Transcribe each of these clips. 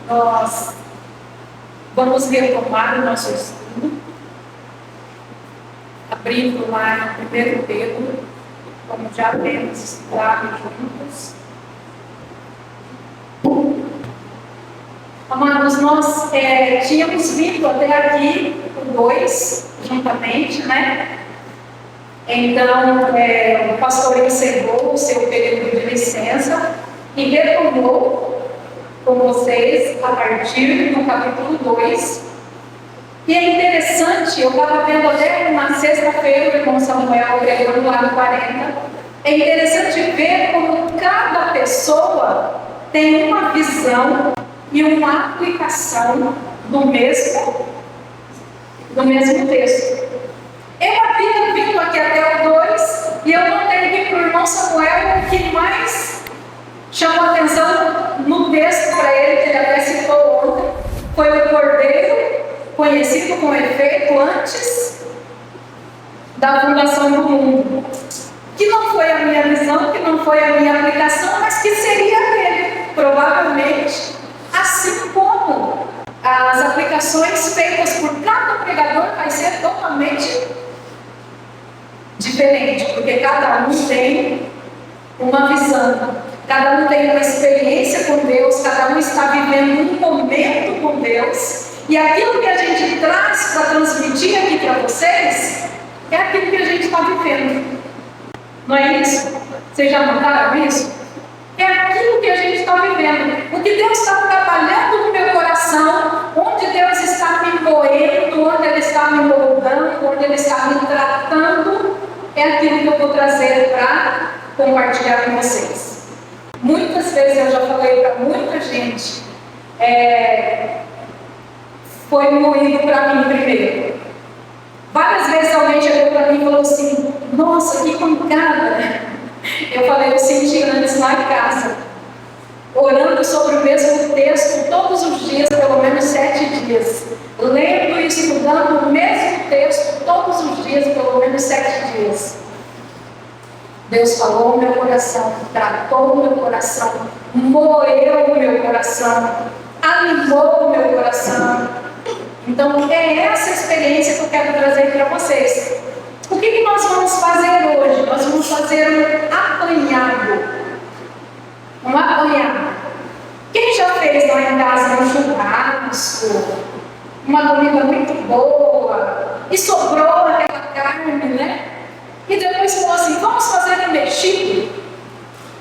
Nós vamos retomar o nosso estudo, abrindo lá em 1 Pedro, como já temos estudado juntos. Amados, nós tínhamos vindo até aqui com 2, juntamente, né? Então, o pastor encerrou o seu período de licença e retomou com vocês a partir do capítulo 2. E é interessante, eu estava vendo até na sexta-feira o irmão Samuel pregando lá no 40. É interessante ver como cada pessoa tem uma visão e uma aplicação do mesmo texto. Eu havia vindo aqui até o 2 e eu notei que para o irmão Samuel o que mais chamou a atenção no texto para ele, que ele até citou ontem, foi o cordeiro, conhecido com efeito antes da fundação do mundo. Que não foi a minha visão, que não foi a minha aplicação, mas que seria dele, provavelmente, assim como as aplicações feitas por cada pregador vai ser totalmente diferente, porque cada um tem uma visão, cada um tem uma experiência com Deus, cada um está vivendo um momento com Deus, e aquilo que a gente traz para transmitir aqui para vocês é aquilo que a gente está vivendo. Não é isso? Vocês já notaram isso? É aquilo que a gente está vivendo. O que Deus está trabalhando no meu coração, onde Deus está me moendo, onde Ele está me moldando, onde Ele está me tratando, é aquilo que eu vou trazer para compartilhar com vocês. Muitas vezes eu já falei para muita gente, foi moído para mim primeiro. Várias vezes alguém chegou para mim e falou assim: nossa, que pancada! Eu falei, eu senti antes lá em casa, orando sobre o mesmo texto todos os dias, pelo menos 7 dias, lendo e estudando o mesmo texto todos os dias, pelo menos 7 dias. Deus falou no meu coração, tratou o meu coração, moeu o meu coração, animou o meu coração. Então é essa experiência que eu quero trazer para vocês. O que nós vamos fazer hoje? Nós vamos fazer um apanhado. Um apanhado. Quem já fez lá em casa um churrasco, uma comida muito boa, e sobrou aquela carne, né? E depois falou assim: vamos fazer um mexido?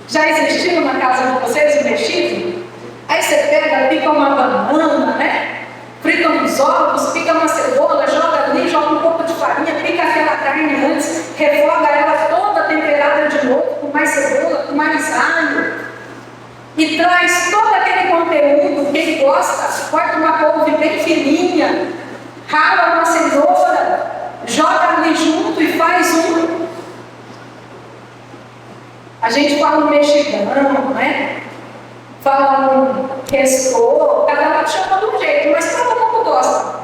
Já existiu na casa de vocês um mexido? Aí você pega, pica uma banana, né? Frita uns ovos, pica uma cebola, joga ali, joga um pouco de farinha, pica aquela carne antes, refoga ela toda temperada de novo, com mais cebola, com mais alho, e traz todo aquele conteúdo. Quem gosta, corta uma couve bem fininha, rala uma cenoura, joga ali junto e faz um. A gente fala um mexidão, né? Fala um restô, cada um chama de um jeito, mas todo mundo gosta.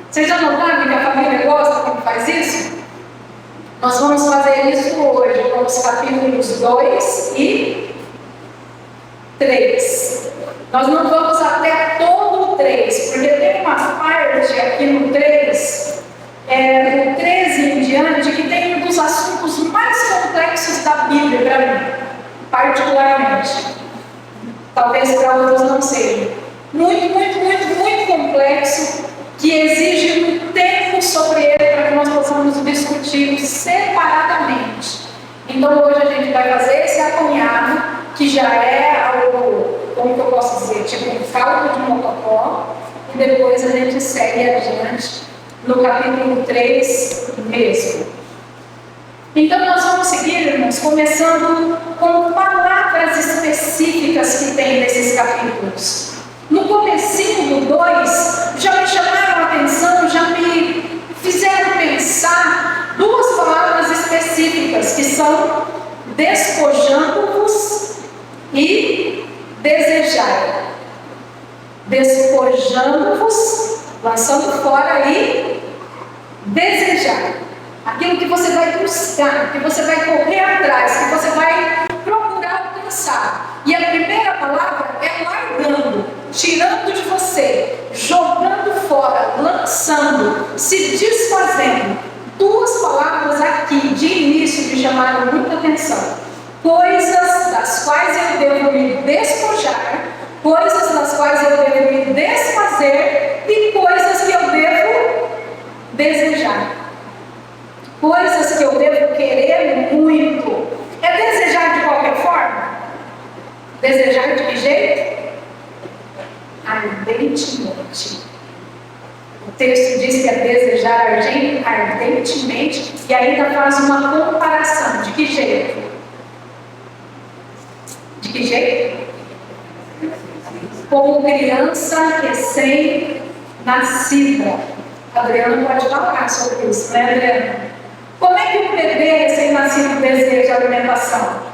Vocês já notaram que a família gosta quando faz isso? Nós vamos fazer isso hoje, com os capítulos 2 e 3. Nós não vamos até todo o 3, porque tem uma parte aqui no 3, no 13 em diante, que tem um dos assuntos mais complexos da Bíblia para mim, particularmente. Talvez para outros não seja. Muito, muito, muito, muito complexo, que exige um tempo sobre ele para que nós possamos discutir separadamente. Então hoje a gente vai fazer esse apanhado, que já é algo, como que eu posso dizer, tipo um caldo de mocotó, e depois a gente segue adiante no capítulo 3 mesmo. Então nós vamos seguir, irmãos, começando com palavras específicas que tem nesses capítulos. No comecinho do 2, já me chamaram a atenção, já me fizeram pensar 2 palavras específicas, que são despojando-vos e desejar. Despojando-vos, lançando fora, e desejar. Aquilo que você vai buscar, que você vai correr atrás, que você vai procurar alcançar. E a primeira palavra é largando. tirando de você, jogando fora, lançando, se desfazendo. Duas palavras aqui de início me chamaram muita atenção. Coisas das quais eu devo me despojar, coisas das quais eu devo me desfazer e coisas que eu devo desejar. Coisas que eu devo querer muito. É desejar de qualquer forma? Desejar de que jeito? Ardentemente. O texto diz que é desejar ardentemente e ainda faz uma comparação. De que jeito? De que jeito? Como criança recém-nascida. A Adriana pode falar sobre isso, né, Adriana? Como é que um bebê recém-nascido deseja alimentação?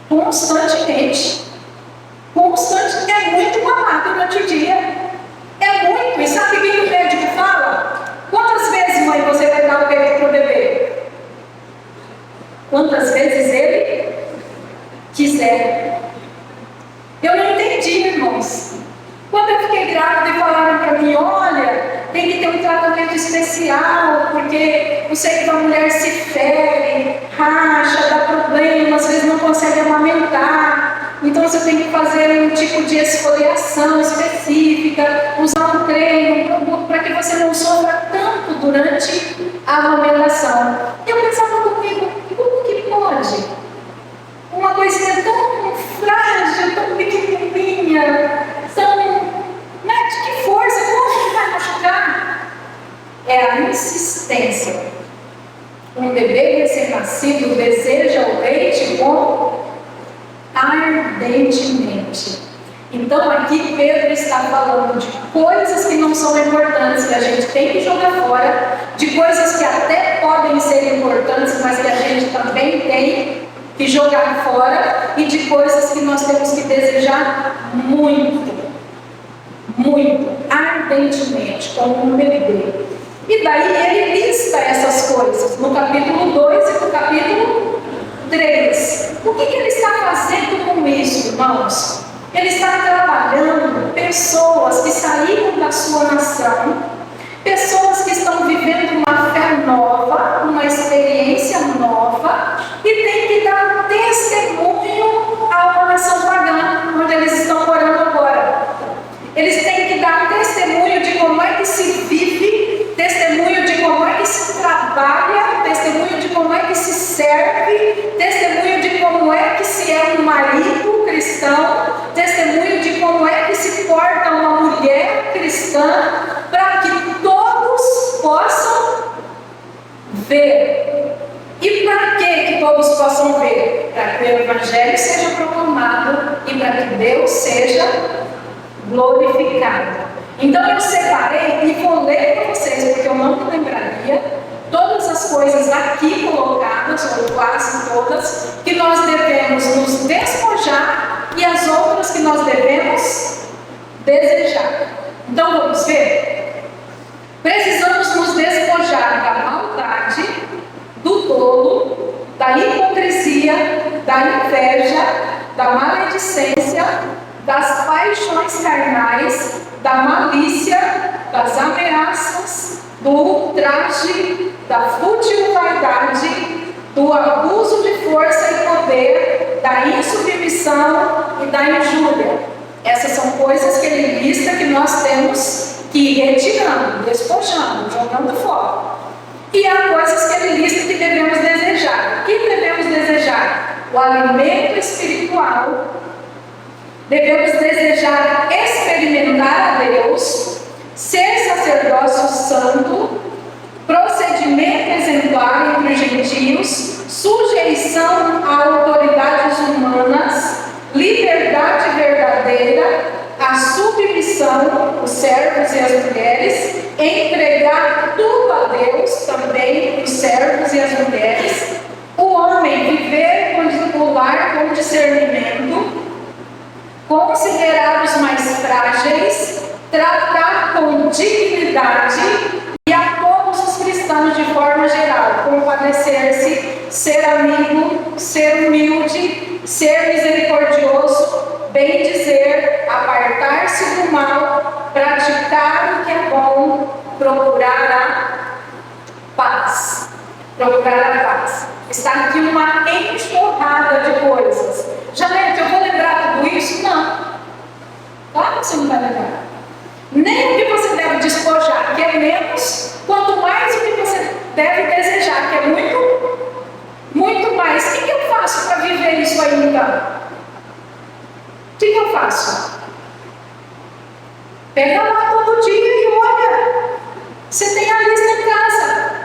Constantemente. Constante, é muito mamado durante o dia. É muito. E sabe o que o médico fala? Quantas vezes, mãe, você vai dar o peito para o bebê? Quantas vezes ele quiser. Eu não entendi, irmãos. Quando eu fiquei grávida e falaram para mim, olha, tem que ter um tratamento especial, porque o seio da mulher se fere, racha, dá problema, às vezes não consegue amamentar. Então você tem que fazer um tipo de esfoliação específica, usar um creme para que você não sofra tanto durante a amamentação. E eu pensava comigo, como que pode? Uma coisinha tão frágil, tão pequenininha, tão... Né, de que força, como que vai machucar? É a insistência. Um bebê recém-nascido deseja o leite com ardentemente. Então aqui Pedro está falando de coisas que não são importantes, que a gente tem que jogar fora, de coisas que até podem ser importantes, mas que a gente também tem que jogar fora, e de coisas que nós temos que desejar muito, muito, ardentemente, como um bebê. E daí ele lista essas coisas no capítulo 2 e no capítulo 3. O que ele está fazendo com isso, irmãos? Ele está trabalhando pessoas que saíram da sua nação, pessoas que estão vivendo uma fé nova, uma experiência nova, e tem que dar testemunho a uma nação pagã, onde eles estão morando agora. Eles têm que dar testemunho de como é que se vive, testemunho de como é que se trabalha, testemunho de como é que se serve, testemunho de como é que se é um marido cristão, testemunho de como é que se porta uma mulher cristã, para que todos possam ver. E para que todos possam ver? Para que o Evangelho seja proclamado e para que Deus seja glorificado. Então eu separei e vou ler para vocês, porque eu não me lembraria, todas as coisas aqui colocadas, ou quase todas, que nós devemos nos despojar e as outras que nós devemos desejar. Então vamos ver? Precisamos nos despojar da maldade, do dolo, da hipocrisia, da inveja, da maledicência, das paixões carnais, da malícia, das ameaças, do ultraje, da fútil vaidade, do abuso de força e poder, da insubmissão e da injúria. Essas são coisas que ele lista que nós temos que ir retirando, despojando, jogando fora. E há coisas que ele lista que devemos desejar. O que devemos desejar? O alimento espiritual. Devemos desejar experimentar a Deus, ser sacerdócio santo, procedimento exemplar entre os gentios, sujeição a autoridades humanas, liberdade verdadeira, a submissão, os servos e as mulheres, entregar tudo a Deus, também os servos e as mulheres, o homem viver o lar com discernimento, considerar os mais frágeis, tratar com dignidade e a todos os cristãos de forma geral, compadecer-se, ser amigo, ser humilde, ser misericordioso, bem dizer, apartar-se do mal, praticar o que é bom, procurar a paz. Procurar a paz. Está aqui uma enxurrada de coisas. Janete, eu vou lembrar tudo isso? Não. Claro que você não vai lembrar. Nem o que você deve despojar, que é menos, quanto mais o que você deve desejar, que é muito, muito mais. O que eu faço para viver isso aí então? O que eu faço? Pega lá todo dia e olha. Você tem a lista em casa.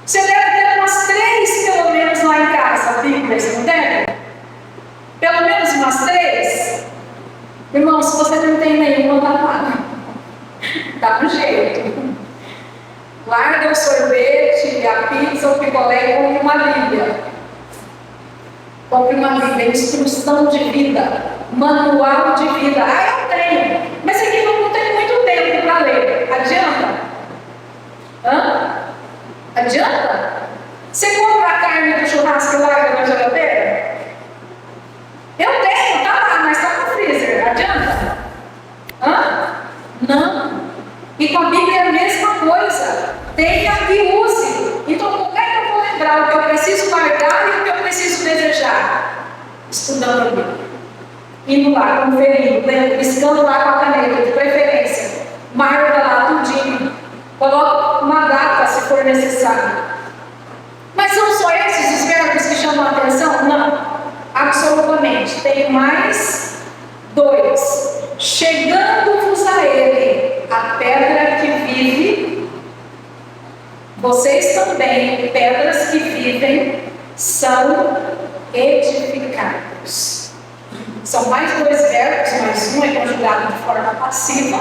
Você deve ter umas 3, pelo menos, lá em casa, Bíblias, não deve? Pelo menos umas 3? Irmão, se você não tem nenhuma, tá lá. Dá um jeito. Larga o sorvete, a pizza, o picolé e compre uma Bíblia. Compre uma Bíblia, instrução de vida, manual de vida. Ah, eu tenho, mas aqui não tem muito tempo para ler. Adianta? Adianta? Você compra a carne do churrasco e larga na geladeira? Eu tenho, tá lá, mas tá no freezer. Adianta? Não. E com a Bíblia é a mesma coisa. Tenha e use. Então, como é que eu vou lembrar o que eu preciso largar e o que eu preciso desejar? Estudando a Bíblia. Indo lá, conferindo, lendo, piscando lá com a caneta, de preferência. Marca lá tudinho. Coloca uma data se for necessário. Mas são só esses os verbos que chamam a atenção? Não. Absolutamente. Tem mais 2. Chegando-vos a ele, a pedra que vive, vocês também, pedras que vivem, são edificados. São mais 2 verbos, mas um é conjugado de forma passiva.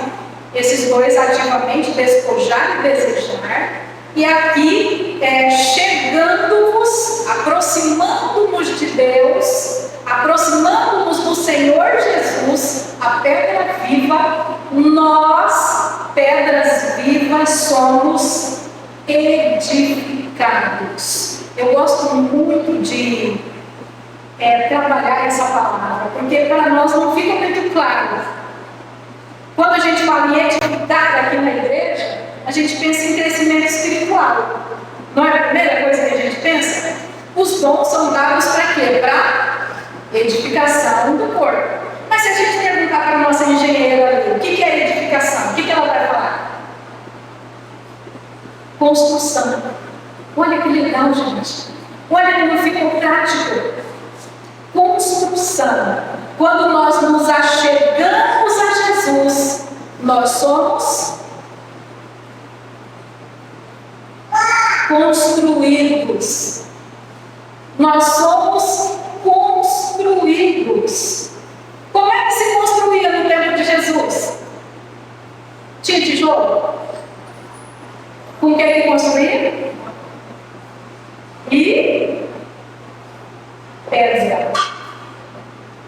Esses 2 ativamente, despojar e desejar. E aqui, chegando-vos, aproximando-nos de Deus, aproximando-nos do Senhor Jesus, a pedra viva, nós, pedras vivas, somos edificados. Eu gosto muito de trabalhar essa palavra, porque para nós não fica muito claro. Quando a gente fala em edificar aqui na igreja, a gente pensa em crescimento espiritual. Não é a primeira coisa que a gente pensa? Os dons são dados para quê? Para edificação do corpo. Mas se a gente perguntar para a nossa engenheira ali, o que é edificação? O que ela vai falar? Construção. Olha que legal, gente. Olha como ficou prático. Construção. Quando nós nos achegamos a Jesus, nós somos construídos. Nós somos construídos. Como é que se construía no tempo de Jesus? Tinha tijolo? Com o que construía? E pedra.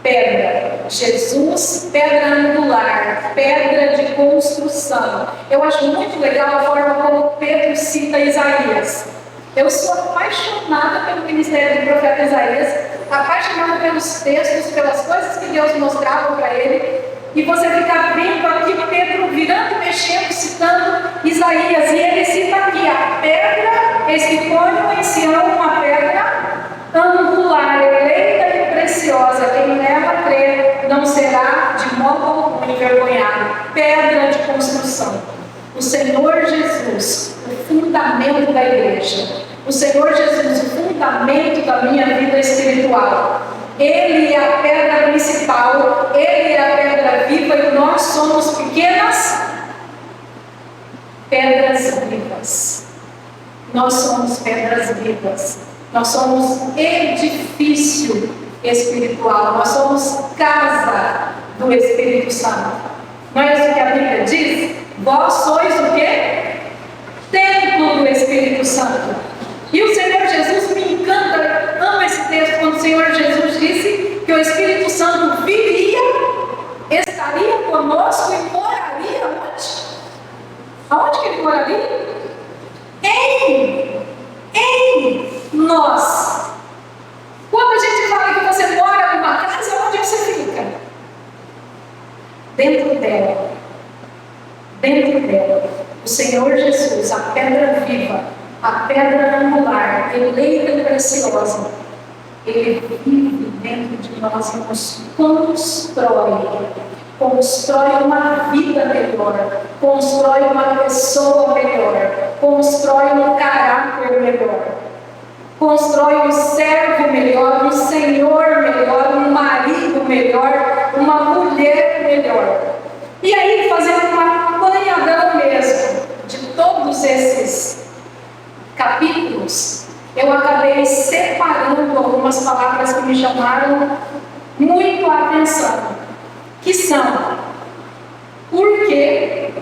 Pedra. Jesus, pedra angular, pedra de construção. Eu acho muito legal a forma como Pedro cita Isaías. Eu sou apaixonada pelo ministério do profeta Isaías, apaixonada pelos textos, pelas coisas que Deus mostrava para ele. E você fica vendo aqui Pedro virando, mexendo, citando Isaías. E ele cita aqui a pedra, eis que ponho em Sião uma pedra angular, eleita e preciosa. Quem nela crê não será de modo algum envergonhado. Pedra de construção. O Senhor Jesus, o fundamento da igreja. O Senhor Jesus, o fundamento da minha vida espiritual. Ele é a pedra principal, Ele é a pedra viva e nós somos pequenas pedras vivas. Nós somos pedras vivas. Nós somos edifício espiritual. Nós somos casa do Espírito Santo. Não é isso que a Bíblia diz? Vós sois o quê? Templo do Espírito Santo. E o Senhor Jesus me encanta, amo esse texto, quando o Senhor Jesus disse que o Espírito Santo viria, estaria conosco e moraria onde? Aonde que ele moraria? Em nós. Quando a gente fala que você mora numa casa, onde você fica? dentro dela, o Senhor Jesus, a pedra viva, a pedra angular, eleita e preciosa, Ele vive dentro de nós e nos constrói uma vida melhor, constrói uma pessoa melhor, constrói um caráter melhor, constrói um servo melhor, um senhor melhor, um marido melhor, uma mulher melhor. E aí, fazendo uma apanhadão mesmo de todos esses capítulos, eu acabei separando algumas palavras que me chamaram muito a atenção, que são por quê,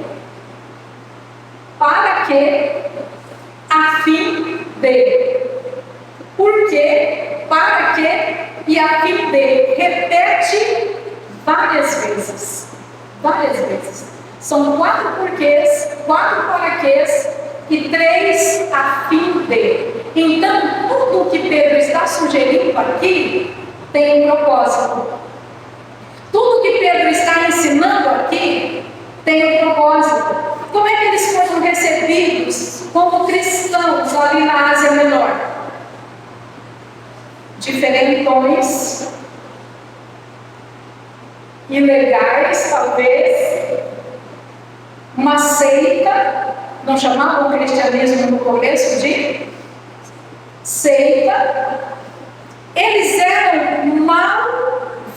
para quê, a fim de. Por quê, para quê e a fim de. Repete várias vezes. São 4 porquês, 4 para quês e 3 a fim de. Então, tudo o que Pedro está sugerindo aqui tem um propósito. Tudo que Pedro está ensinando aqui tem um propósito. Como é que eles foram recebidos como cristãos ali na Ásia Menor? Diferentões, ilegais talvez, uma seita, não chamavam o cristianismo no começo de seita. Eles eram mal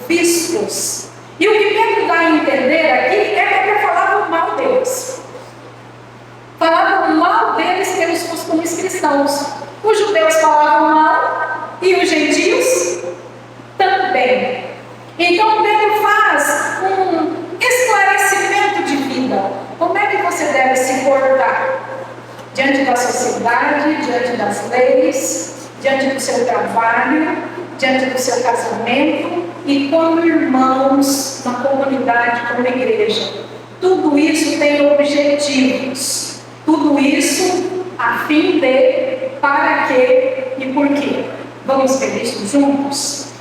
vistos. E o que Pedro dá a entender aqui é que falavam mal deles. Falavam mal deles pelos costumes cristãos. Os judeus falavam mal e os gentios também. Então Pedro faz um esclarecimento de vida. Como é que você deve se portar diante da sociedade, diante das leis, diante do seu trabalho, diante do seu casamento e como irmãos na comunidade, como igreja. Tudo isso tem objetivos. Tudo isso a fim de, para quê e por quê. Vamos ver isso juntos?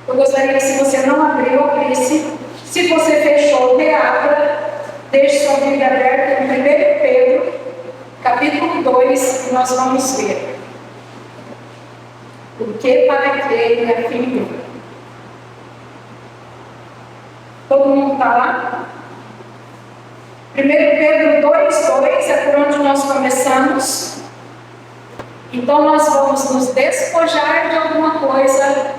Eu gostaria que, se você não abriu, abrisse. Se você fechou, reabra. Deixe sua Bíblia aberta em 1 Pedro, capítulo 2, e nós vamos ver. Por que, para quê e a fim de. Todo mundo está lá? 1 Pedro 2:2 é por onde nós começamos. Então nós vamos nos despojar de alguma coisa,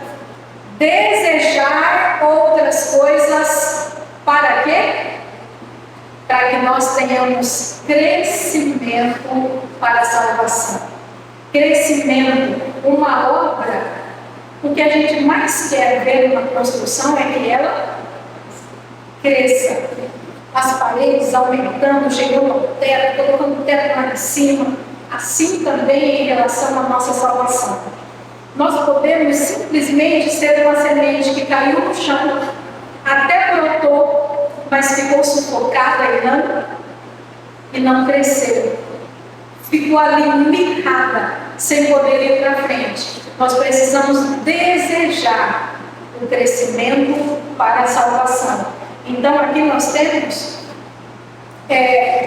desejar outras coisas, para quê? Para que nós tenhamos crescimento para a salvação. Crescimento, uma obra, o que a gente mais quer ver numa construção é que ela cresça. As paredes aumentando, chegando ao teto, colocando o teto lá em cima. Assim também em relação à nossa salvação. Nós podemos simplesmente ser uma semente que caiu no chão, até brotou, mas ficou sufocada e não cresceu. Ficou ali mirrada, sem poder ir para frente. Nós precisamos desejar o crescimento para a salvação. Então aqui nós temos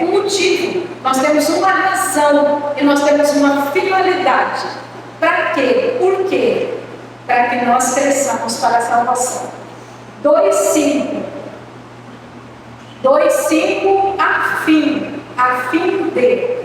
um motivo, nós temos uma razão e nós temos uma finalidade. Para quê? Por quê? Para que nós cresçamos para a salvação. 2:5 a fim de.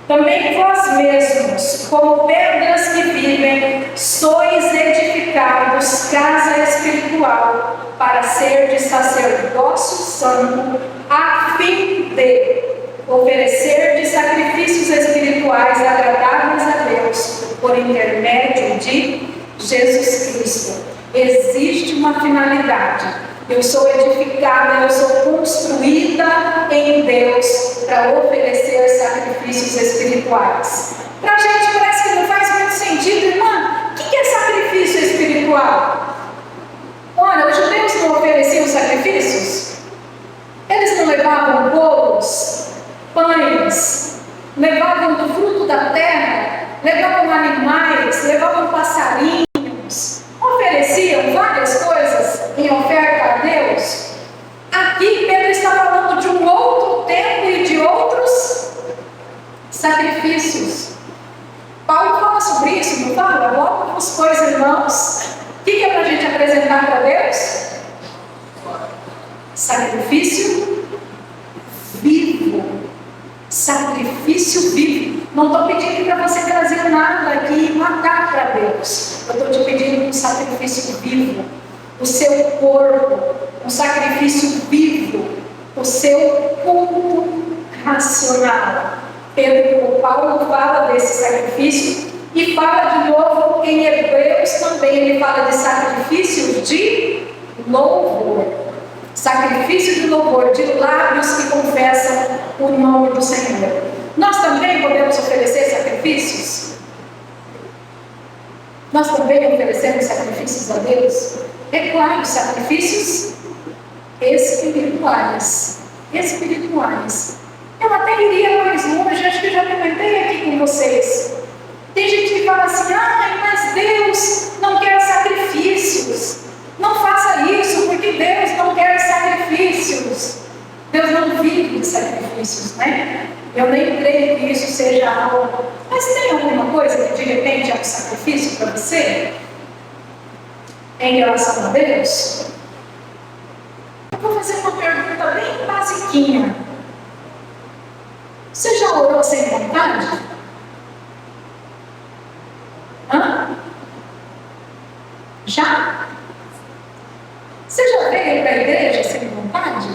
Também vós mesmos, como pedras que vivem, sois edificados casa espiritual, para ser de sacerdócio santo, a fim de oferecer de sacrifícios espirituais agradáveis a Deus, por intermédio de Jesus Cristo. Existe uma finalidade. Eu sou edificada, eu sou construída em Deus para oferecer sacrifícios espirituais. Para a gente parece que não faz muito sentido, irmã. O que é sacrifício espiritual? Olha, os judeus não ofereciam sacrifícios? Eles não levavam bolos, pães, levavam do fruto da terra, levavam animais, levavam passarinhos, ofereciam várias coisas em oferta a Deus. Aqui sacrifícios? Paulo fala sobre isso, não fala? Logo, pois, irmãos, o que é para a gente apresentar para Deus? Sacrifício vivo. Sacrifício vivo. Não estou pedindo para você trazer nada aqui e matar para Deus. Eu estou te pedindo um sacrifício vivo. O seu corpo, um sacrifício vivo. O seu culto racional. O Paulo fala desse sacrifício e fala de novo em Hebreus também. Ele fala de sacrifício de louvor. Sacrifício de louvor, de lábios que confessam o nome do Senhor. Nós também podemos oferecer sacrifícios? Nós também oferecemos sacrifícios a Deus? É claro, sacrifícios espirituais. Espirituais. Eu até iria mais longe, acho que eu já comentei aqui com vocês. Tem gente que fala assim, mas Deus não quer sacrifícios. Não faça isso, porque Deus não quer sacrifícios. Deus não vive de sacrifícios, né? Eu nem creio que isso seja algo. Mas tem alguma coisa que de repente é um sacrifício para você? Em relação a Deus? Eu vou fazer uma pergunta bem basiquinha. Você já orou sem vontade? Já? Você já veio para a igreja sem vontade?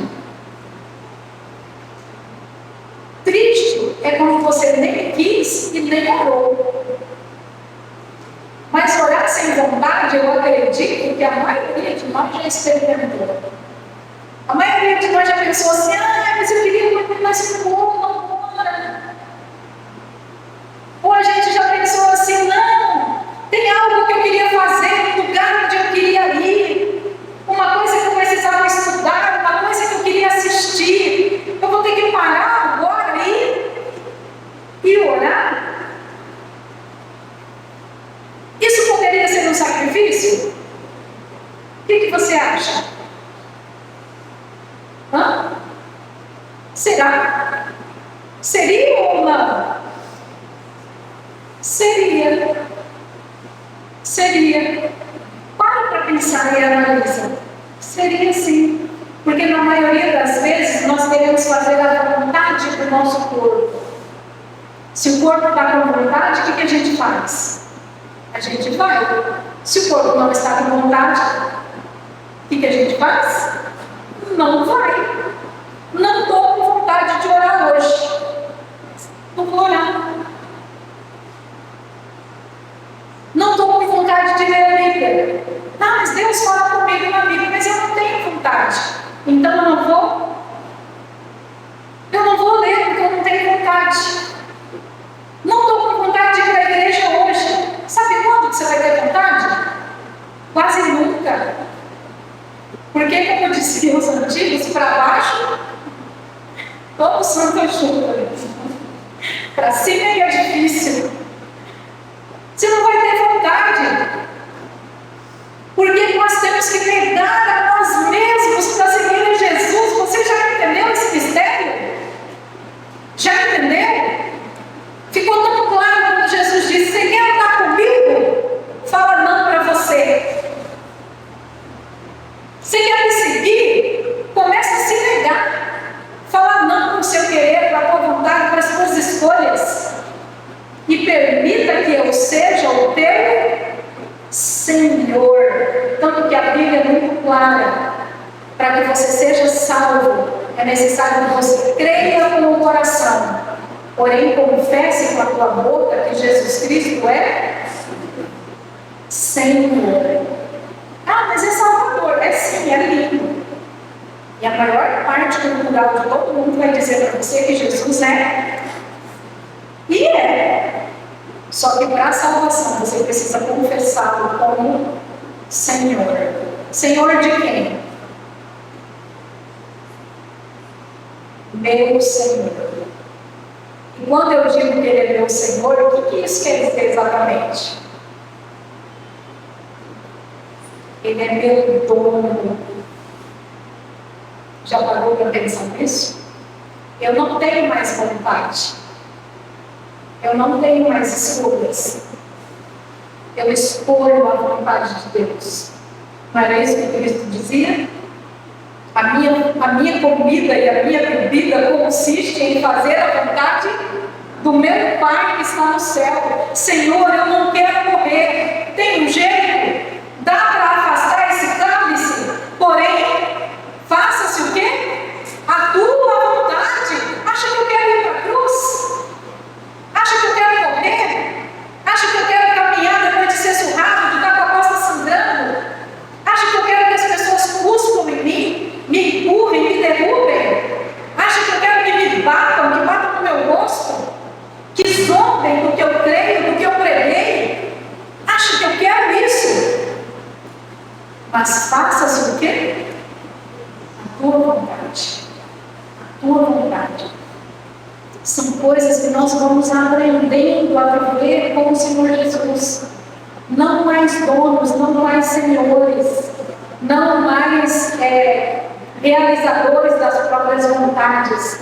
Triste é quando você nem quis e nem orou. Mas orar sem vontade, eu acredito que a maioria de nós já experimentou. A maioria de nós já pensou assim, mas eu queria muito mais pouco, não ora. Ou a gente já pensou assim, não, tem algo que eu queria fazer no lugar onde eu queria ir. Uma coisa que eu precisava estudar, uma coisa que eu queria assistir. Eu vou ter que parar agora e orar? Isso poderia ser um sacrifício? O que você acha? Será? Seria ou não? Seria. Para pensar e analisar. Seria sim. Porque na maioria das vezes nós queremos fazer a vontade do nosso corpo. Se o corpo está com vontade, o que a gente faz? A gente vai. Se o corpo não está com vontade, o que a gente faz? Não vai. Não estou com vontade de orar hoje. Não vou orar. Não estou com vontade de ler a Bíblia. Mas Deus fala comigo na Bíblia, mas eu não tenho vontade. Então eu não vou. Eu não vou ler porque eu não tenho vontade. Não estou com vontade de ir para a igreja hoje. Sabe quando que você vai ter vontade? Quase nunca. Porque, como diziam os antigos, para baixo, todo santo ajuda. Para cima é difícil. Você não vai ter vontade. Porque nós temos que negar a nós mesmos para seguir a Jesus. Você já entendeu esse mistério? Já entendeu? Ficou tão claro quando Jesus disse: você quer andar comigo? Fala não para você. Você quer me seguir? Começa a se negar. Fala não para o seu querer, para a tua vontade, para as tuas escolhas. E permita que eu seja o teu Senhor. Tanto que a Bíblia é muito clara. Para que você seja salvo, é necessário que você creia com o coração, porém confesse com a tua boca que Jesus Cristo é Senhor. Mas é Salvador. É sim, é lindo. E a maior parte cultural de todo mundo vai dizer para você que Jesus é. E é. Só que para a salvação você precisa confessá-lo como Senhor. Senhor de quem? Meu Senhor. E quando eu digo que Ele é meu Senhor, o que isso quer dizer exatamente? Ele é meu dono. Já parou para pensar nisso? Eu não tenho mais vontade. Eu não tenho mais escolhas. Eu escolho a vontade de Deus. Não era isso que Cristo dizia? A minha comida e a minha bebida consiste em fazer a vontade do meu Pai que está no céu. Senhor, eu não quero morrer. Tem um jeito? Dá para afastar esse cálice? Porém, faça-se o quê? A tua vontade. Acha que eu quero ir para a cruz? Acha que eu quero morrer? Acha que eu quero caminhar depois de ser surrado, de estar com a costa sangrando? Acha que eu quero que as pessoas cuspam em mim, me empurrem, me derrubem? Acha que eu quero que me batam, que batam no meu rosto? Que zombem do que eu creio, do que eu preguei? Acha que eu quero isso? Mas faça-se o quê? A tua vontade. A tua vontade. São coisas que nós vamos aprendendo a viver com o Senhor Jesus. Não mais donos, não mais senhores, não mais realizadores das próprias vontades,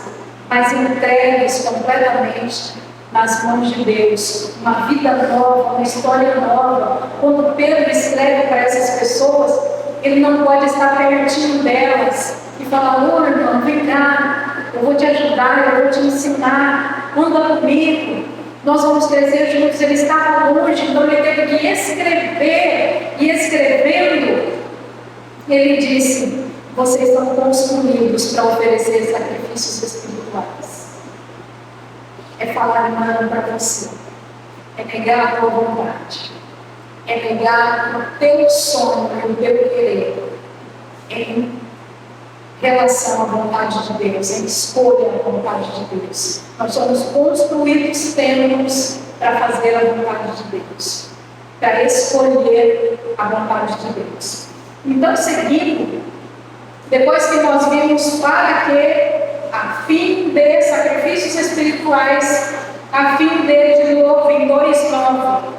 mas entregues completamente nas mãos de Deus. Uma vida nova, uma história nova. Quando Pedro escreve para essas pessoas, ele não pode estar pertinho delas e falar: ô irmão, vem cá, eu vou te ajudar, eu vou te ensinar, anda comigo, nós vamos crescer juntos. Ele estava longe, então ele teve que escrever, e escrevendo, ele disse: vocês são construídos para oferecer sacrifícios espirituais. É falar não para você, é negar a tua vontade, é negar o teu sonho, o teu querer, em relação à vontade de Deus, em escolha à vontade de Deus. Nós somos construídos templos para fazer a vontade de Deus, para escolher a vontade de Deus. Então, seguindo, depois que nós vimos para que, a fim de sacrifícios espirituais, a fim de novo, em 2:9.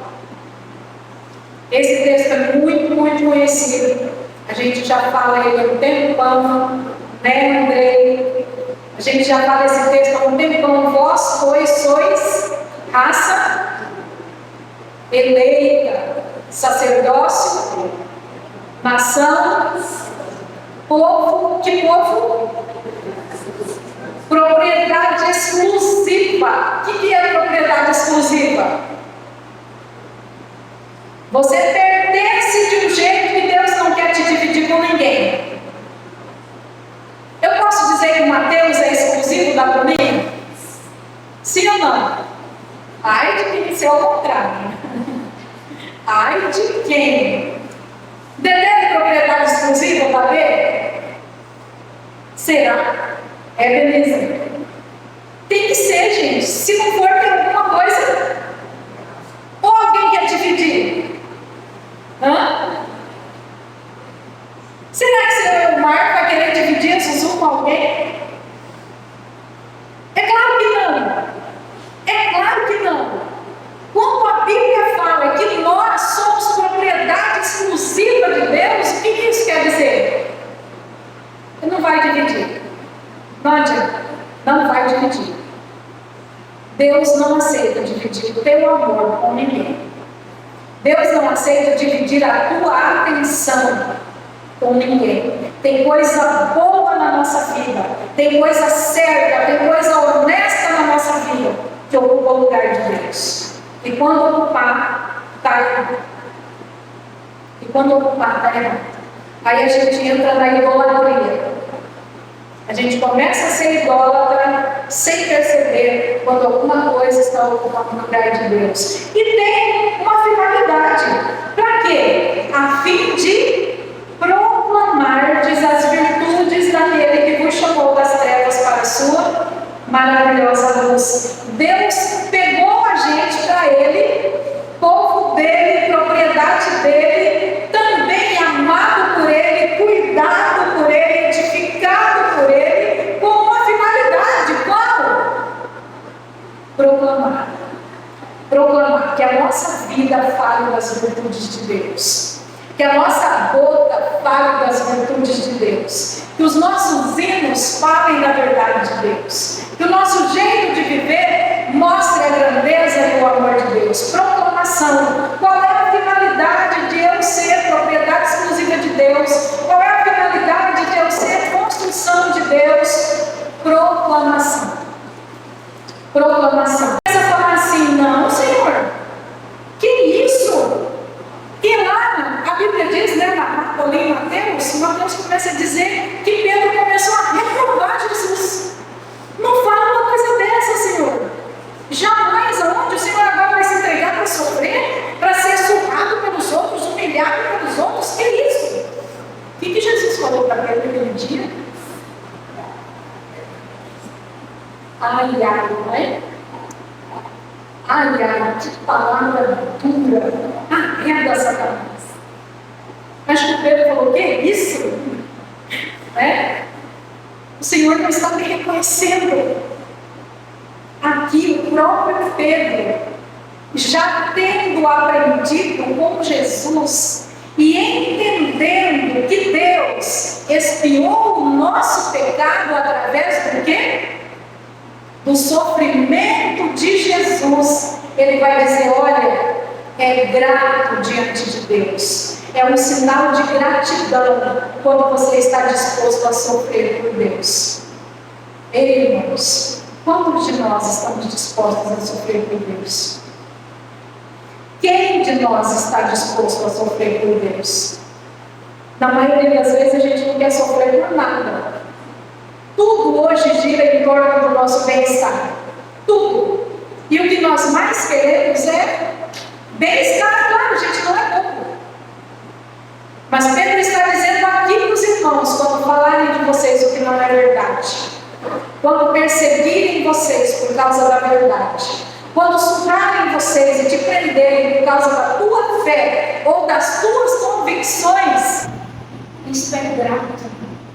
Esse texto é muito, muito conhecido. A gente já fala ele há um tempão, né, Andrei? A gente já fala esse texto há um tempão. Vós, pois, sois raça eleita, sacerdócio, nação, povo. Que povo? Propriedade exclusiva. O que é propriedade exclusiva? Você pertence de um jeito que Deus não quer te dividir com ninguém. Eu posso dizer que Mateus é exclusivo da família? Sim ou não? Ai de quem ser ao contrário. Ai de quem? Dedé é propriedade exclusiva da B? Será? É beleza. Tem que ser, gente. Se não for, tem alguma coisa. Ou alguém quer dividir? Hã? Será que seu Marco vai querer dividir a Zuzu com alguém? É claro que não. É claro que não. Quando a Bíblia fala que nós somos propriedade exclusiva de Deus, o que isso quer dizer? Ele não vai dividir. Não adianta. Não vai dividir. Deus não aceita dividir o teu amor com ninguém. Deus não aceita dividir a tua atenção com ninguém. Tem coisa boa na nossa vida, tem coisa certa, tem coisa honesta na nossa vida que ocupa o lugar de Deus. E quando ocupar, está errado. E quando ocupar, está errado. Aí a gente entra na idolatria. A gente começa a ser idólatra sem perceber quando alguma coisa está ocupando o lugar de Deus. E tem uma finalidade. Para quê? A fim de proclamardes as virtudes daquele que vos chamou das trevas para a sua maravilhosa luz. Deus pegou a gente para Ele, povo dele, propriedade dele, também amado por Ele, cuidado por Ele, edificado por Ele, com uma finalidade. Qual? Proclamar. Proclamar que a nossa vida fale das virtudes de Deus. Que a nossa boca fale das virtudes de Deus. Que os nossos hinos falem da verdade de Deus. Que o nosso jeito de viver mostre a grandeza e o amor de Deus. Proclamação. Qual é a finalidade de eu ser propriedade exclusiva de Deus? Qual é a finalidade de eu ser construção de Deus? Proclamação. Proclamação. Você falar assim, não, Senhor, que isso? E lá, a Bíblia diz, né, em Mateus começa a dizer que Pedro começou a reprovar Jesus. Não fala uma coisa dessa, Senhor. Jamais, aonde o Senhor agora vai se entregar para sofrer, para ser surrado pelos outros, humilhado pelos outros? Que isso? O que Jesus falou para Pedro naquele dia? Ai, não é? Ai, que palavra dura. Arreda Satanás. Mas que Pedro falou, que é isso? É? O Senhor não está me reconhecendo. Aqui o próprio Pedro, já tendo aprendido com Jesus e entendendo que Deus expiou o nosso pecado através do quê? Do sofrimento de Jesus, ele vai dizer, olha, é grato diante de Deus. É um sinal de gratidão quando você está disposto a sofrer por Deus. Ei, irmãos, quantos de nós estamos dispostos a sofrer por Deus? Quem de nós está disposto a sofrer por Deus? Na maioria das vezes a gente não quer sofrer por nada. Tudo hoje gira em torno do nosso bem-estar. Tudo. E o que nós mais queremos é bem-estar. Claro, gente, não é pouco. Mas Pedro está dizendo aqui para os irmãos, quando falarem de vocês o que não é verdade, quando perseguirem vocês por causa da verdade, quando surrarem vocês e te prenderem por causa da tua fé ou das tuas convicções, isso é grato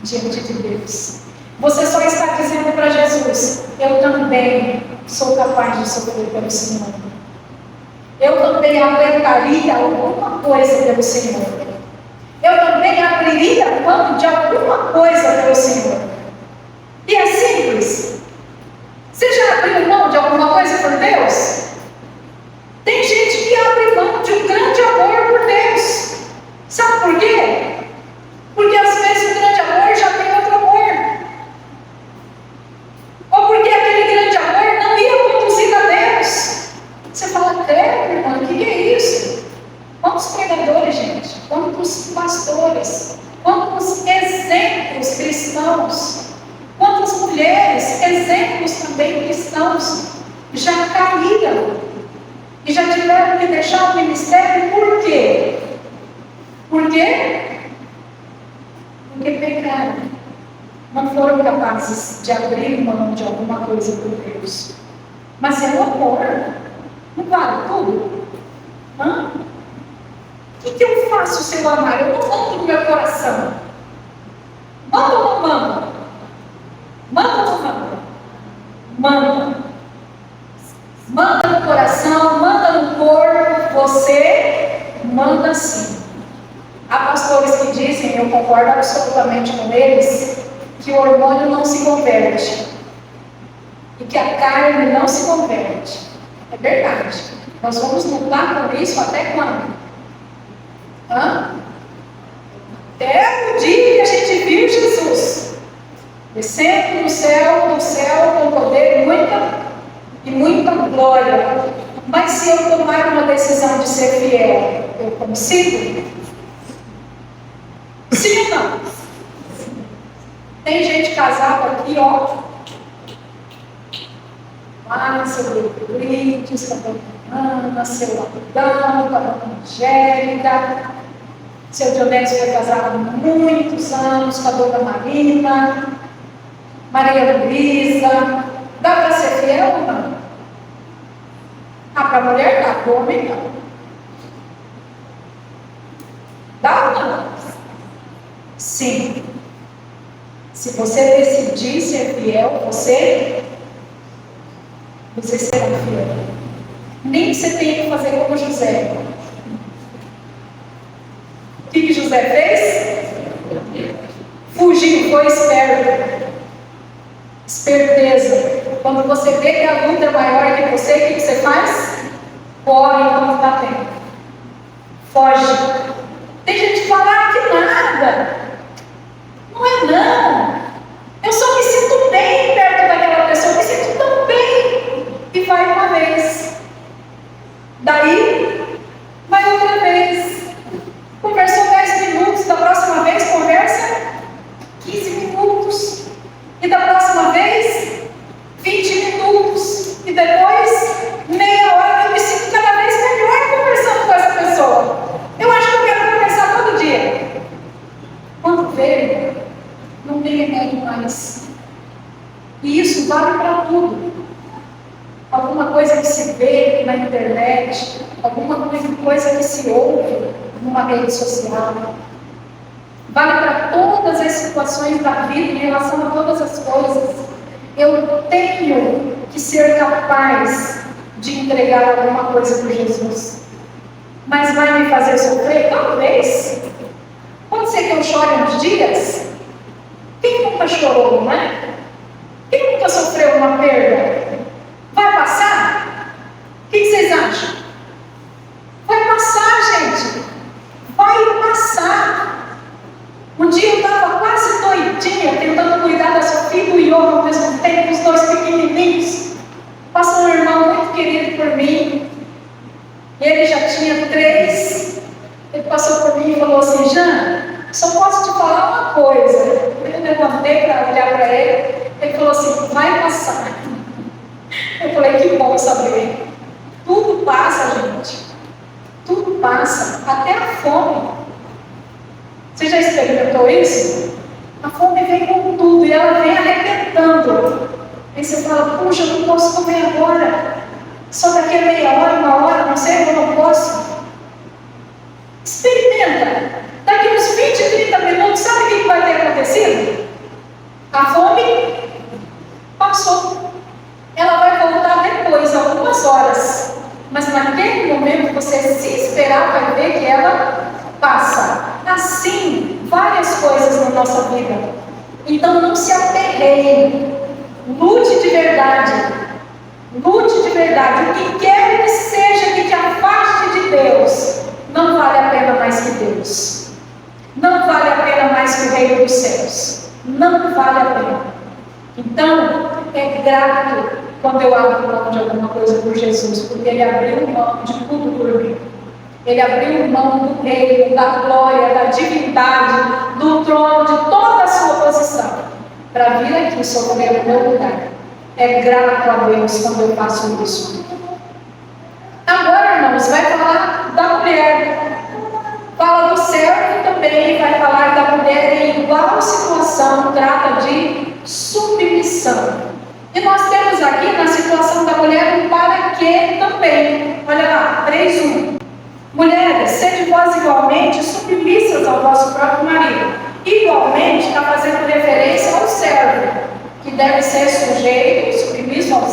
diante de Deus. Você só está dizendo para Jesus, eu também sou capaz de sofrer pelo Senhor. Eu também aguentaria alguma coisa pelo Senhor. Eu também abriria mão de alguma coisa pelo Senhor. E é simples. Você já abriu mão de alguma coisa por Deus? Tem gente que abre mão de um grande amor por Deus. Sabe por quê? Porque às vezes o grande amor já tem outro amor. Ou porque aquele grande amor não ia conduzir a Deus. Você fala, irmão, o que é isso? Quantos pregadores, gente? Quantos pastores? Quantos exemplos cristãos? Quantas mulheres, exemplos também cristãos, já caíram e já tiveram que deixar o ministério? Por quê? Por quê? Porque pecaram. Não foram capazes de abrir mão de alguma coisa por Deus. Mas é o amor. Não vale tudo? Hã? O que eu faço se eu amar? Eu não mando no meu coração. Manda ou não manda? Manda ou não manda? Manda. Manda no coração, manda no corpo, você manda sim. Há pastores que dizem, eu concordo absolutamente com eles, que o hormônio não se converte. E que a carne não se converte. É verdade. Nós vamos lutar por isso até quando? Até o dia que a gente viu Jesus descendo do céu com poder e muita glória. Mas se eu tomar uma decisão de ser fiel, eu consigo? Sim ou não? Tem gente casada aqui, ó. Seu Euclides, com a dona Ana, seu Abdão, com a dona Angélica. Seu Dionésio foi casado há muitos anos com a dona Marina, Maria Luísa. Dá para ser fiel ou não? Para a mulher dá, para o homem não. Dá ou não? Sim. Se você decidir ser fiel, você será fiel. Nem que você tenha que fazer como José. O que José fez? Fugiu, foi esperto. Esperteza. Quando você vê que a luta é maior que você, o que você faz? Corre enquanto está tempo. Foge. Tem gente que fala, que nada. Não é não. Eu só me sinto bem perto daquela pessoa, me sinto tão bem. E vai uma vez. Daí, vai outra vez. Conversou 10 minutos, da próxima vez conversa 15 minutos. E da próxima vez, 20 minutos. E depois, meia hora. Eu me sinto cada vez melhor conversando com essa pessoa. Eu acho que eu quero conversar todo dia. Quando vê, não tem remédio mais. E isso vale para tudo. Alguma coisa que se vê na internet, alguma coisa que se ouve numa rede social. Vale para todas as situações da vida em relação a todas as coisas. Eu tenho que ser capaz de entregar alguma coisa por Jesus. Mas vai me fazer sofrer? Talvez. Pode ser que eu chore uns dias. Quem nunca chorou, não é? Quem nunca sofreu uma perda? Vai passar? O que vocês acham? Vai passar, gente. Vai passar. Um dia eu estava quase doidinha, tentando cuidar da Sofia e do Iô ao mesmo tempo, os dois pequenininhos. Passou um irmão muito querido por mim. Ele já tinha 3. Ele passou por mim e falou assim, Jean, só posso te falar uma coisa. Eu levantei para olhar para ele. Ele falou assim, vai passar. Eu falei, que bom saber. Tudo passa, gente. Tudo passa. Até a fome. Você já experimentou isso? A fome vem com tudo e ela vem arrebentando. Aí você fala, puxa, eu não posso comer agora. Só daqui a meia hora, uma hora, não sei, eu não posso. Experimenta. Daqui uns 20, 30 minutos, sabe o que vai ter acontecido? A fome passou. Ela vai voltar depois, algumas horas. Mas naquele momento, você se esperar, vai ver que ela passa. Assim, várias coisas na nossa vida. Então não se aperreie. Lute de verdade. Lute de verdade. O que quer que seja que te afaste de Deus, não vale a pena mais que Deus. Não vale a pena mais que o reino dos céus. Não vale a pena. Então, é grato quando eu abro mão de alguma coisa por Jesus, porque Ele abriu mão de tudo por mim. Ele abriu mão do reino, da glória, da divindade, do trono, de toda a sua posição, para vir aqui sofrer o meu lugar. É grato a Deus quando eu faço isso. Agora, irmãos, vai falar da mulher. Fala do servo também, vai falar da mulher em igual situação, trata de submissão. E nós temos aqui na situação da mulher um para que também. Olha lá, 3:1. Mulheres, sede vós igualmente submissas ao vosso próprio marido. Igualmente está fazendo referência ao servo, que deve ser sujeito, submisso ao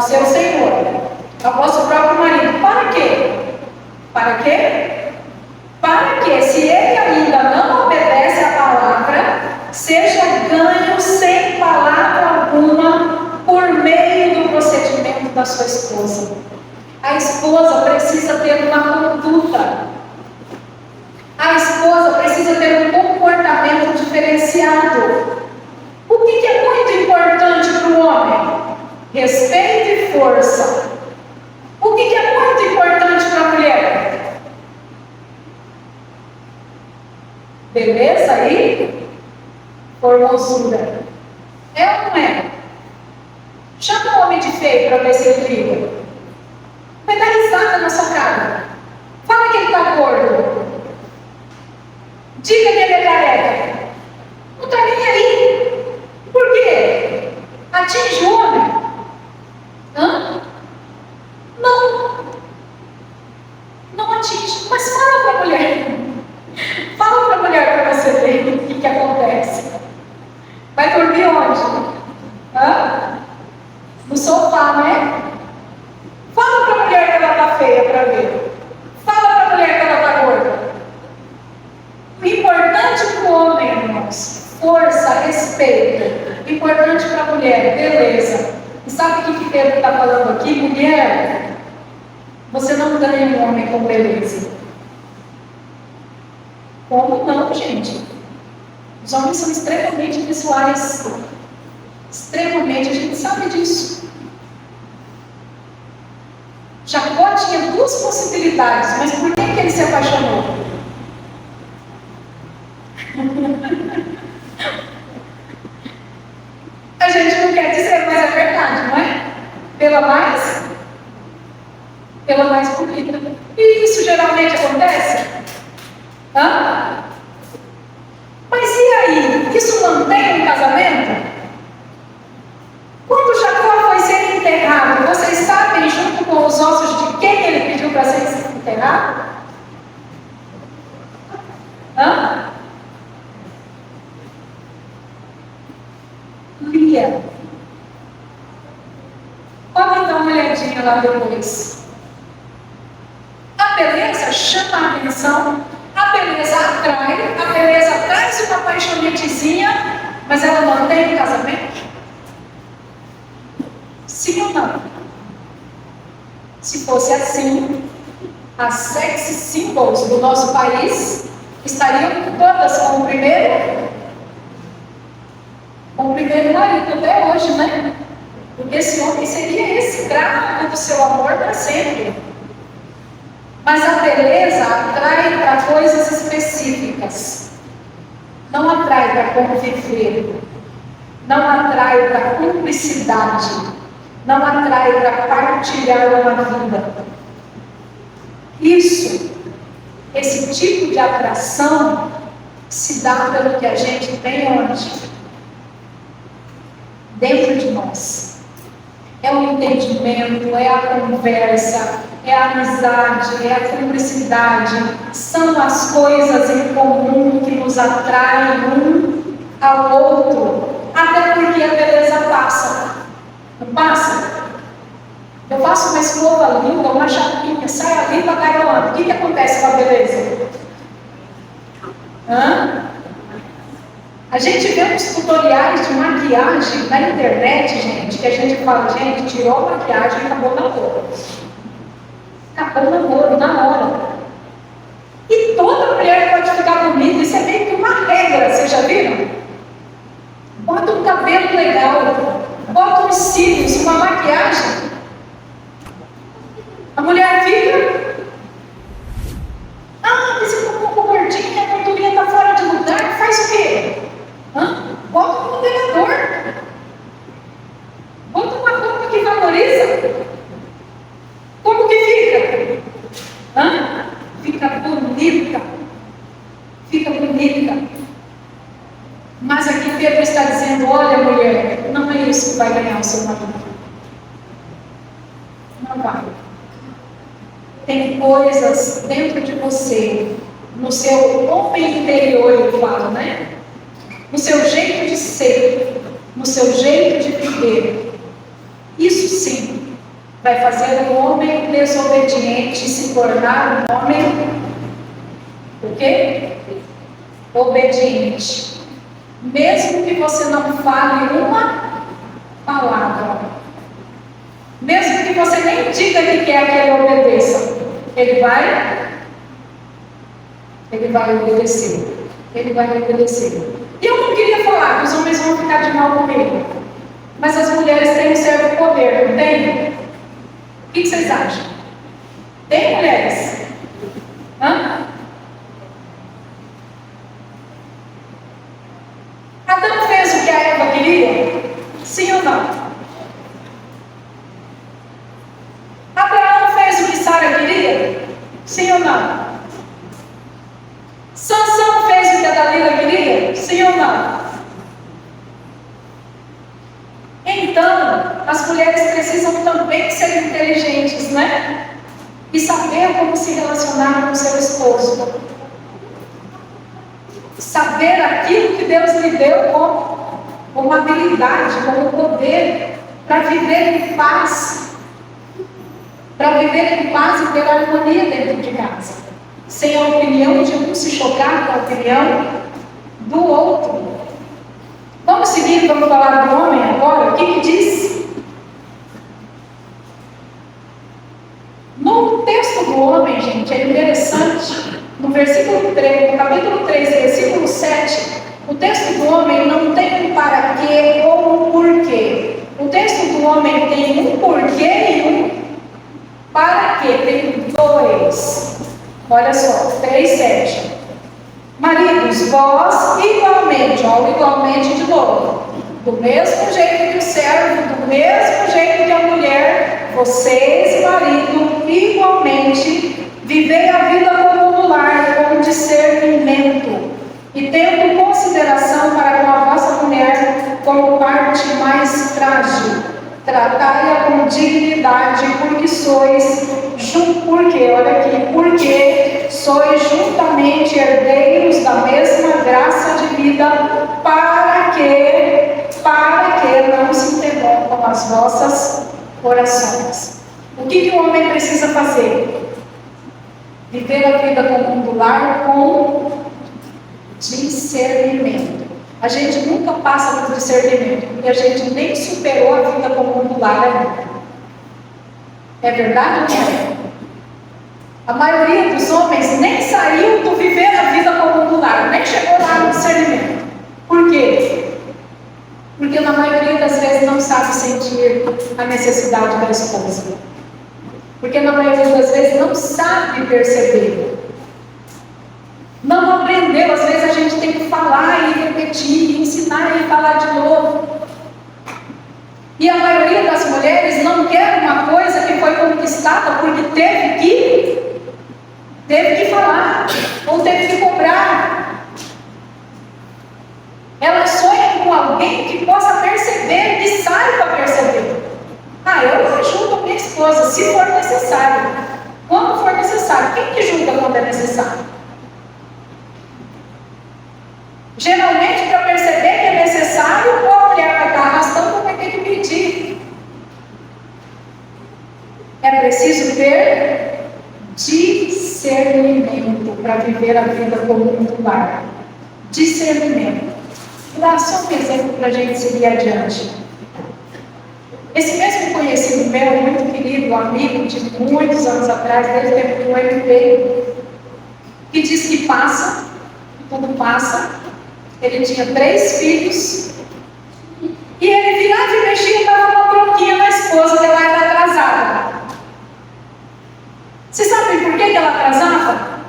seu senhor, ao vosso próprio marido. Para quê? Para quê? Para que, se ele ainda não obedece à palavra, seja ganho sem palavra alguma por meio do procedimento da sua esposa. A esposa precisa ter uma conduta. A esposa precisa ter um comportamento diferenciado. O que é muito importante para o homem? Respeito e força. O que é muito importante para a mulher? Beleza aí? Formosura. É ou não é? Chama o homem de feio para ver se ele liga. Vai dar risada na sua cara. Fala que ele está gordo. Diga que ele é careca. Não está nem aí. Por quê? Atinge o homem? Hã? Não. Não atinge. Mas fala para a mulher. Fala para a mulher para você ver o que acontece. Vai dormir onde? Hã? No sofá, né? Fala para a mulher que ela está feia para ver. Fala para a mulher que ela está gorda. O importante para o homem, irmãos, força, respeito. importante para a mulher, beleza. E sabe o que Pedro está falando aqui? Mulher, você não ganha um homem com beleza. Como não, gente? Os homens são extremamente visuais. Extremamente, a gente sabe disso. Jacó tinha duas possibilidades, mas por que ele se apaixonou? A gente não quer dizer, mas é verdade, não é? Pela mais bonita. E isso geralmente acontece? Hã? Mas e aí? Isso mantém um casamento? Quando Jacó foi ser enterrado, vocês sabem junto com os ossos de quem ele pediu para ser enterrado? Hã? Lia. Podem dar uma olhadinha lá depois. A beleza chama a atenção, a beleza atrai, a beleza traz uma paixonetezinha, mas ela mantém o casamento? Sim ou não? Se fosse assim, as sex symbols do nosso país estariam todas com o primeiro marido até hoje, né? Porque esse homem seria escravo do seu amor para sempre. Mas a beleza atrai para coisas específicas. Não atrai para conviver. Não atrai para cumplicidade. Não atrai para partilhar uma vida. Esse tipo de atração se dá pelo que a gente tem onde? Dentro de nós. É o entendimento, é a conversa, é a amizade, é a cumplicidade. São as coisas em comum que nos atraem um ao outro. Até porque a beleza passa. Não passa? Eu faço uma escova linda, uma chapinha, sai a limpa, cai no ano. O que acontece com a beleza? A gente vê uns tutoriais de maquiagem na internet, gente, que a gente fala, gente, tirou a maquiagem e acabou o namoro. Acabou o namoro, na hora. E toda mulher pode ficar bonita, isso é meio que uma regra, vocês já viram? Bota um cabelo legal, bota uns cílios, uma maquiagem. A mulher fica... mas eu estou um pouco gordinha, a gordurinha está fora de lugar, faz o quê? Bota um modelador. Bota uma roupa que valoriza. Como que fica? Fica bonita. Fica bonita. Mas aqui Pedro está dizendo, olha mulher, não é isso que vai ganhar o seu marido. Não vai. Tem coisas dentro de você, no seu homem interior, eu falo, né? No seu jeito de ser, no seu jeito de viver. Isso sim vai fazer um homem desobediente se tornar um homem o quê? Obediente. Mesmo que você não fale uma palavra, mesmo que você nem diga que quer que ele obedeça, ele vai obedecer. Ele vai obedecer. E eu não queria falar que os homens vão ficar de mal comigo, mas as mulheres têm um certo poder, não tem? O que vocês acham? Tem mulheres? Adão fez o que a Eva queria? Sim ou não? Abraão fez o que Sara queria? Sim ou não? Sansão fez o que a Dalila queria? Sim ou não? Então, as mulheres precisam também ser inteligentes, né? E saber como se relacionar com o seu esposo. Saber aquilo que Deus lhe deu como habilidade, como poder, para viver em paz. Para viver em paz e ter harmonia dentro de casa. Sem a opinião de um se chocar com a opinião do outro. Vamos seguir que vamos falar do homem agora, o que diz? No texto do homem, gente, é interessante, no versículo 3, no capítulo 3, versículo 7, o texto do homem não tem um para quê ou um porquê. O texto do homem tem um porquê e um para quê. Tem dois. Olha só, 3, 7. Maridos, vós igualmente, ó, igualmente de novo, do mesmo jeito que o servo, do mesmo jeito que a mulher, vocês, marido, igualmente, vivei a vida como no lar, com discernimento, e tendo consideração para com a vossa mulher como parte mais frágil, tratai-a com dignidade, porque sois, olha aqui, porque sois juntamente herdeiros da mesma graça de vida, para que não se interrompam as vossas orações. O que o homem precisa fazer? Viver a vida comum do lar com discernimento. A gente nunca passa por discernimento, porque a gente nem superou a vida comum do lar ainda. É verdade ou não é? A maioria dos homens nem saiu do viver a vida comum do lar, nem chegou lá no discernimento. Por quê? Porque na maioria das vezes não sabe sentir a necessidade da esposa. Porque na maioria das vezes não sabe perceber. Não aprendeu, às vezes a gente tem que falar e repetir, ensinar e falar de novo. E a maioria das mulheres não quer uma coisa que foi conquistada porque teve que falar, ou teve que cobrar. Elas sonham com alguém que possa perceber, que saiba perceber. Eu ajudo a minha esposa, se for necessário. Quando for necessário. Quem que julga quando é necessário? Geralmente, para perceber que é necessário, ou a mulher vai estar arrastando ou vai ter que pedir. É preciso ter discernimento para viver a vida comum do lar. Discernimento. Vou dar só um exemplo para a gente seguir adiante. Esse mesmo conhecido meu, muito querido, amigo de muitos anos atrás, desde o tempo do MPI, que diz que passa, tudo passa. Ele tinha 3 filhos, e ele virava e mexia e dava uma bronquinha na esposa, que ela era atrasada. Vocês sabem por que ela atrasava?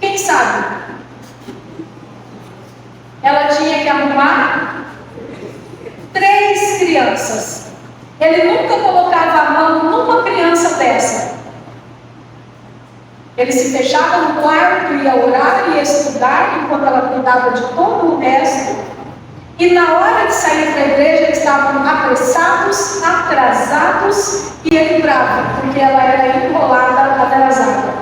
Quem sabe? Ela tinha que arrumar 3 crianças. Ele nunca colocava a mão numa criança dessa. Ele se fechava no quarto, ia orar, ia estudar, enquanto ela cuidava de todo o resto. E na hora de sair para a igreja, eles estavam apressados, atrasados, e ele bravo, porque ela era enrolada, atrasada.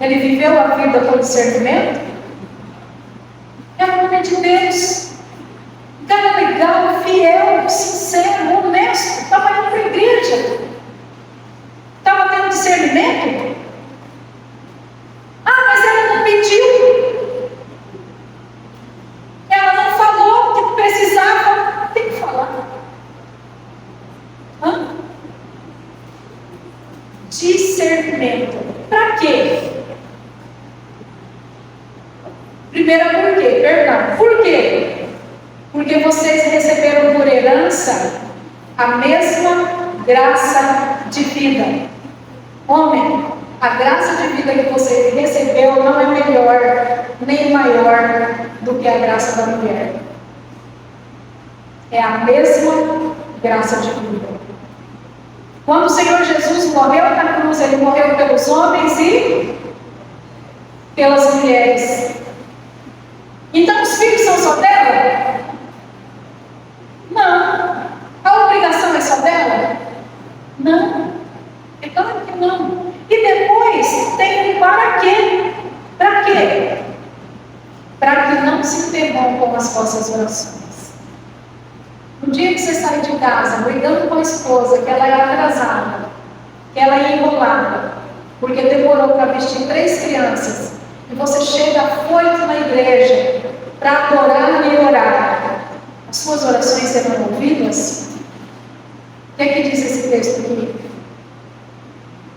Ele viveu a vida com discernimento? É o nome de Deus. Cara legal, fiel, sincero, honesto. Estava indo para a igreja. Estava tendo discernimento? Mas ela não pediu. Ela não falou que precisava. Tem que falar. Discernimento. Para quê? Primeiro, por quê? Perdão. Por quê? Porque vocês receberam por herança a mesma graça de vida. Homem, a graça de vida que você recebeu não é melhor nem maior do que a graça da mulher. É a mesma graça de vida. Quando o Senhor Jesus morreu na cruz, Ele morreu pelos homens e pelas mulheres. Então os filhos são só dela? Não. A obrigação é só dela? Não. É claro que não. E depois tem um para quê? Para quê? Para que não se interrompam as vossas orações. No dia que você sai de casa, brigando com a esposa, que ela é atrasada, que ela é enrolada, porque demorou para vestir 3 crianças, e você chega afoito na igreja para adorar e orar. orações serão ouvidas? O que é que diz esse texto aqui?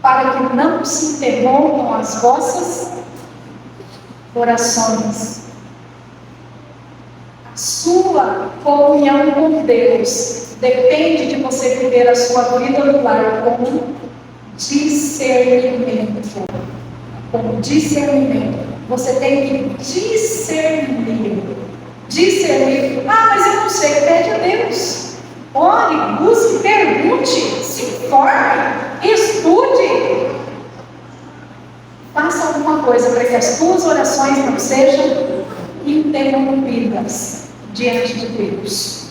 Para que não se interrompam as vossas orações. A sua comunhão com Deus depende de você viver a sua vida no lar com discernimento. Com discernimento. Você tem que discernir. Discernir. Ah, mas eu não sei. Pede a Deus. Ore, busque, pergunte, se informe, estude. Faça alguma coisa para que as tuas orações não sejam interrompidas diante de Deus.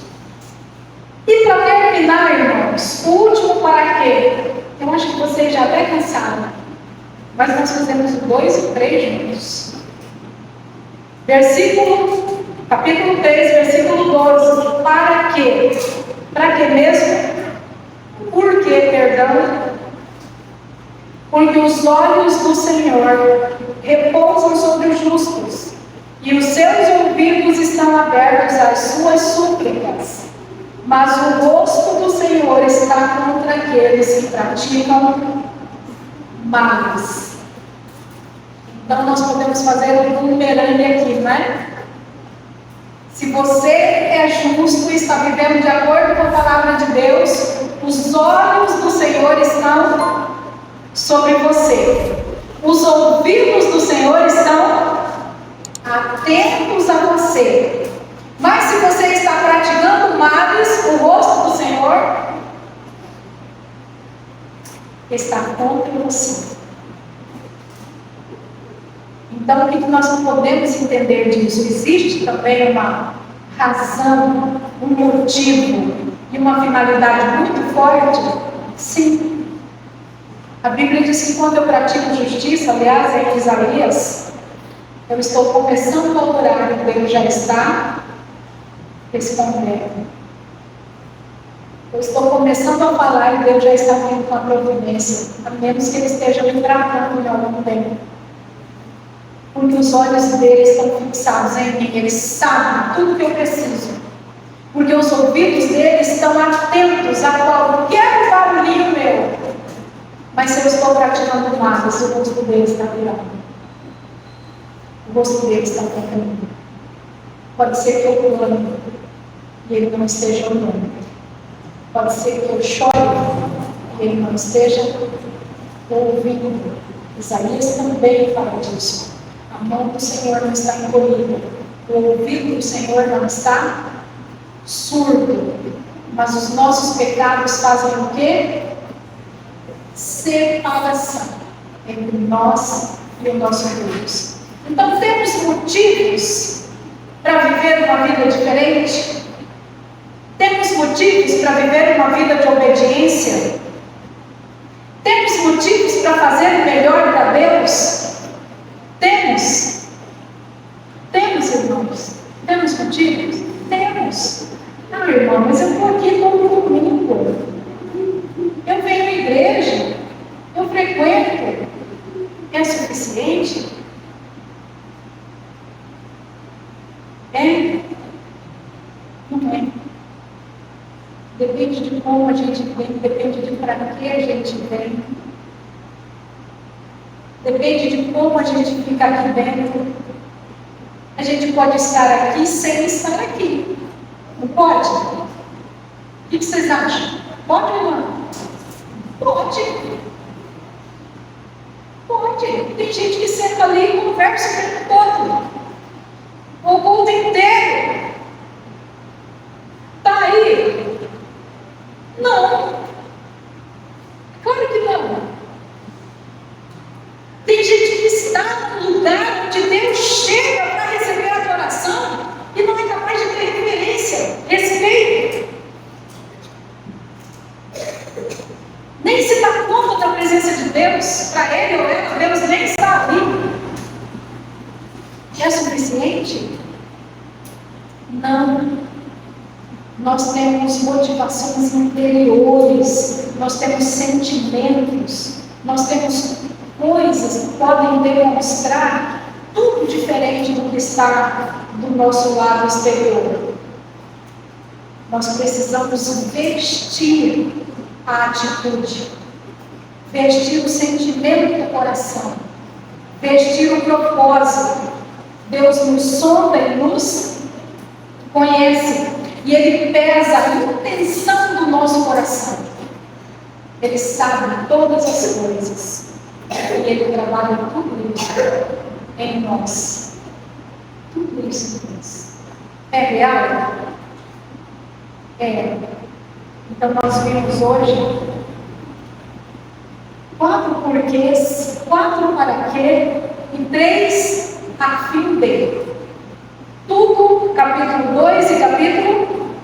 E para terminar, irmãos, o último para quê? Eu acho que vocês já até cansaram, mas nós fazemos 2 e 3 juntos. Capítulo 3, versículo 12. Para quê? Para que mesmo? Por que, perdão? Porque os olhos do Senhor repousam sobre os justos, e os seus ouvidos estão abertos às suas súplicas. Mas o rosto do Senhor está contra aqueles que praticam males. Então nós podemos fazer um bumerangue aqui, não é? Se você é justo e está vivendo de acordo com a palavra de Deus, os olhos do Senhor estão sobre você. Os ouvidos do Senhor estão atentos a você. Mas se você está praticando males, o rosto do Senhor está contra você. Então, o que nós não podemos entender disso? Existe também uma razão, um motivo e uma finalidade muito forte? Sim. A Bíblia diz que quando eu pratico justiça, aliás, em Isaías, eu estou começando a orar e Deus já está respondendo. Eu estou começando a falar e Deus já está vindo com a providência, a menos que Ele esteja me tratando em algum tempo. Porque os olhos dele estão fixados em mim, Ele sabe tudo que eu preciso. Porque os ouvidos dele estão atentos a qualquer barulhinho meu. Mas se eu estou praticando nada, se o rosto dele está virado, o rosto dele está contra mim. Pode ser que eu clame e ele não esteja olhando. Pode ser que eu chore e ele não esteja ouvindo. Isaías também fala disso. A mão do Senhor não está encolhida. O ouvido do Senhor não está surdo. Mas os nossos pecados fazem o quê? Separação entre nós e o nosso Deus. Então temos motivos para viver uma vida diferente? Temos motivos para viver uma vida de obediência? Temos motivos para fazer o melhor para Deus? Temos. Temos, irmãos. Temos motivos? Temos. Não, irmão, mas eu estou aqui todo domingo. Eu venho à igreja. Eu frequento. É suficiente? É? Não é. Depende de como a gente vem, depende de para que a gente vem. Depende de como a gente fica aqui dentro. A gente pode estar aqui sem estar aqui. Não pode? O que vocês acham? Pode ou não? Pode. Pode. Tem gente que senta ali e conversa o tempo todo. O culto inteiro. Está aí? Não. Claro que não. Tem gente que está no lugar onde Deus chega para receber a adoração e não é capaz de ter reverência, respeito. Nem se dá conta da presença de Deus. Para ele ou ela, Deus nem está ali. É suficiente? Não. Nós temos motivações interiores, nós temos sentimentos, nós temos coisas que podem demonstrar tudo diferente do que está do nosso lado exterior. Nós precisamos vestir a atitude, vestir o sentimento do coração, vestir o propósito. Deus nos sonda e nos conhece, e Ele pesa a intenção do nosso coração. Ele sabe todas as coisas, e Ele trabalha tudo isso em nós. Tudo isso em nós. É real? É. Então nós vimos hoje 4 porquês, 4 para quê e 3 a fim de. Tudo, capítulo 2 e capítulo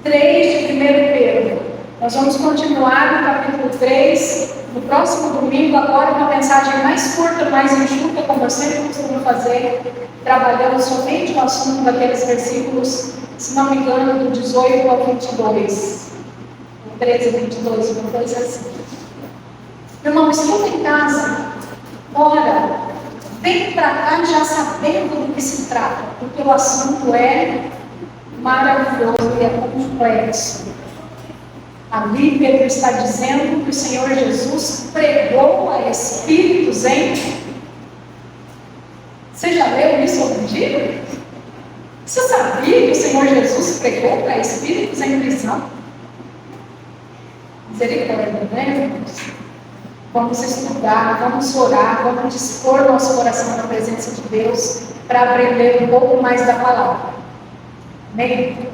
3 de 1 Pedro. Nós vamos continuar no capítulo 3, no próximo domingo, agora uma mensagem mais curta, mais enxuta, como eu sempre costumo fazer, trabalhando somente o assunto daqueles versículos, se não me engano, do 18 ao 22, do 13 a 22, uma coisa assim. Irmão, estuda em casa, ora, vem para cá já sabendo do que se trata, porque o assunto é maravilhoso e é complexo. Ali Pedro está dizendo que o Senhor Jesus pregou a espíritos em... Você já leu isso outro dia? Você sabia que o Senhor Jesus pregou para espíritos em prisão? Misericórdia, né, irmãos? Vamos estudar, vamos orar, vamos dispor nosso coração na presença de Deus para aprender um pouco mais da palavra. Amém?